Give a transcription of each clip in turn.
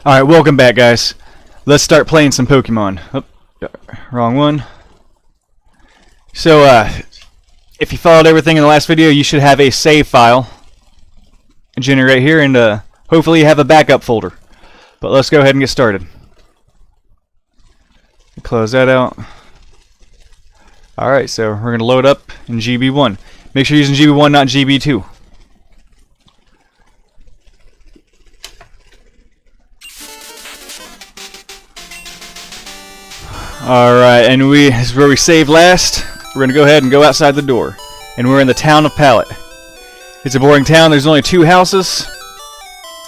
Alright, welcome back, guys. Let's start playing some Pokemon. Oh, wrong one. So, if you followed everything in the last video, you should have a save file generated right here, and hopefully you have a backup folder. But let's go ahead and get started. Close that out. Alright, so we're going to load up in GB1. Make sure you're using GB1, not GB2. Alright, and this is where we saved last. We're going to go ahead and go outside the door. And we're in the town of Pallet. It's a boring town. There's only 2 houses.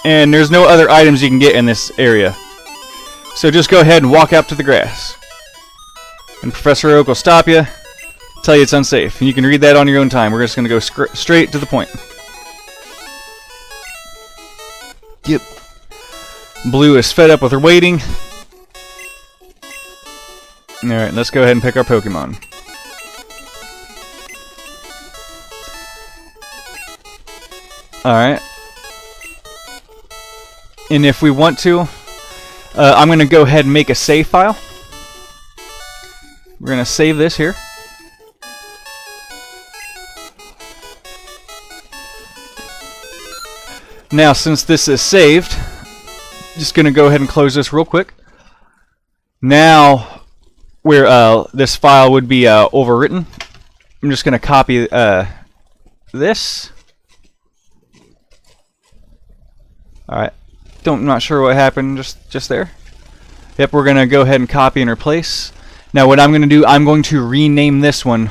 And there's no other items you can get in this area. So just go ahead and walk up to the grass. And Professor Oak will stop you, tell you it's unsafe. And you can read that on your own time. We're just going to go straight to the point. Yep. Blue is fed up with her waiting. Alright, let's go ahead and pick our Pokemon. Alright. And if we want to, I'm going to go ahead and make a save file. We're going to save this here. Now, since this is saved, just going to go ahead and close this real quick. Now, where this file would be overwritten, I'm just going to copy this. Alright. I'm not sure what happened just there. Yep, we're going to go ahead and copy and replace. Now what I'm going to do, I'm going to rename this one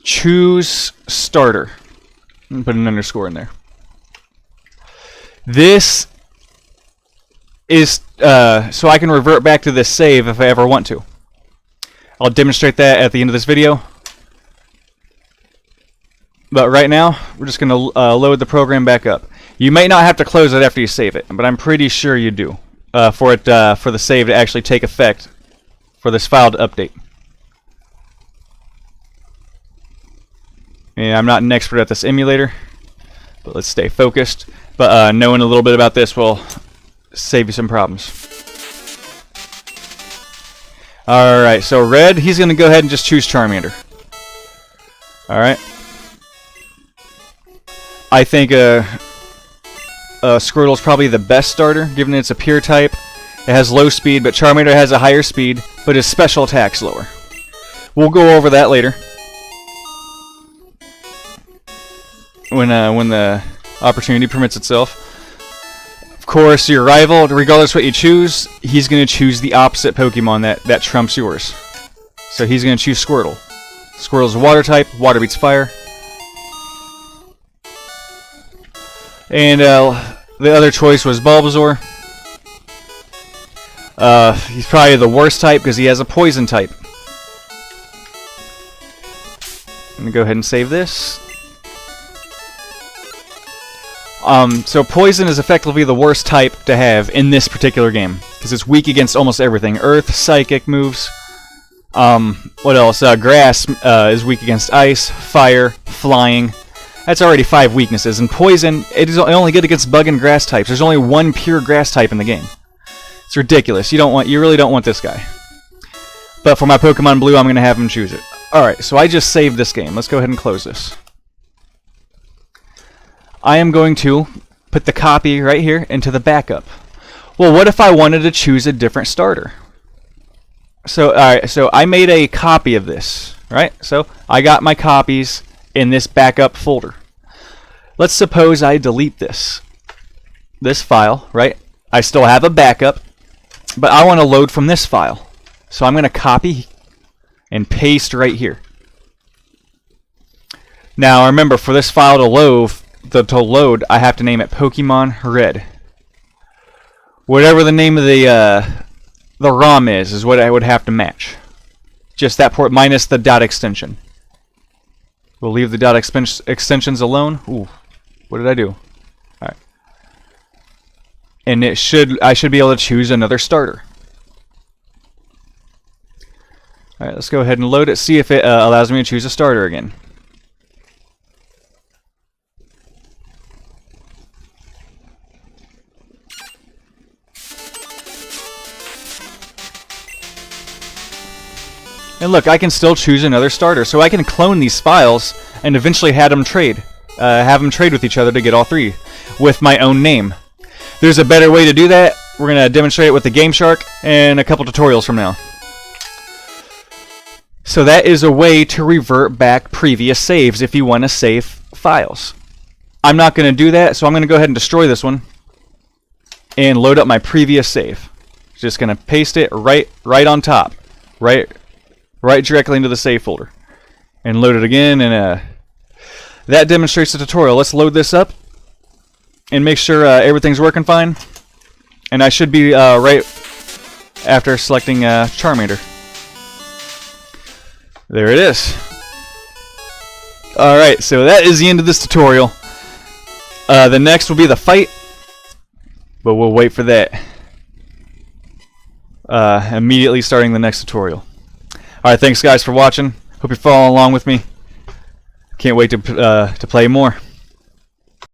Choose Starter. And put an underscore in there. This is so I can revert back to this save if I ever want to. I'll demonstrate that at the end of this video. But right now, we're just going to load the program back up. You may not have to close it after you save it, but I'm pretty sure you do for the save to actually take effect for this file to update. And I'm not an expert at this emulator, but let's stay focused. But knowing a little bit about this will save you some problems. Alright, so Red, he's going to go ahead and just choose Charmander. Alright. I think Squirtle is probably the best starter, given it's a pure type. It has low speed, but Charmander has a higher speed, but his special attack's lower. We'll go over that later. When the opportunity permits itself. Of course, your rival, regardless what you choose, he's going to choose the opposite Pokemon that trumps yours. So he's going to choose Squirtle. Squirtle's a water type, water beats fire. And the other choice was Bulbasaur. He's probably the worst type because he has a poison type. I'm going to go ahead and save this. So poison is effectively the worst type to have in this particular game because it's weak against almost everything. Earth, psychic moves. What else? Grass is weak against ice, fire, flying. That's already 5 weaknesses. And poison, it is only good against bug and grass types. There's only one pure grass type in the game. It's ridiculous. You really don't want this guy. But for my Pokemon Blue, I'm going to have him choose it. Alright, so I just saved this game. Let's go ahead and close this. I am going to put the copy right here into the backup. Well, what if I wanted to choose a different starter? So, alright, so I made a copy of this, right? So, I got my copies in this backup folder. Let's suppose I delete this file, right? I still have a backup, but I want to load from this file. So I'm going to copy and paste right here. Now remember, for this file to load, I have to name it Pokemon Red. Whatever the name of the ROM is what I would have to match. Just that port minus the dot extension. We'll leave the dot extensions alone. Ooh, what did I do? Alright. And I should be able to choose another starter. Alright, let's go ahead and load it, see if it allows me to choose a starter again. And look, I can still choose another starter, so I can clone these files and eventually have them trade with each other to get all 3 with my own name. There's a better way to do that. We're going to demonstrate it with the Game Shark in a couple tutorials from now. So that is a way to revert back previous saves if you want to save files. I'm not going to do that, so I'm going to go ahead and destroy this one and load up my previous save. Just going to paste it right on top, right directly into the save folder, and load it again. And that demonstrates the tutorial. Let's load this up and make sure everything's working fine. And I should be right after selecting Charmander. There it is. Alright, so that is the end of this tutorial. The next will be the fight, but we'll wait for that. Immediately starting the next tutorial. Alright, thanks guys for watching. Hope you're following along with me. Can't wait to play more.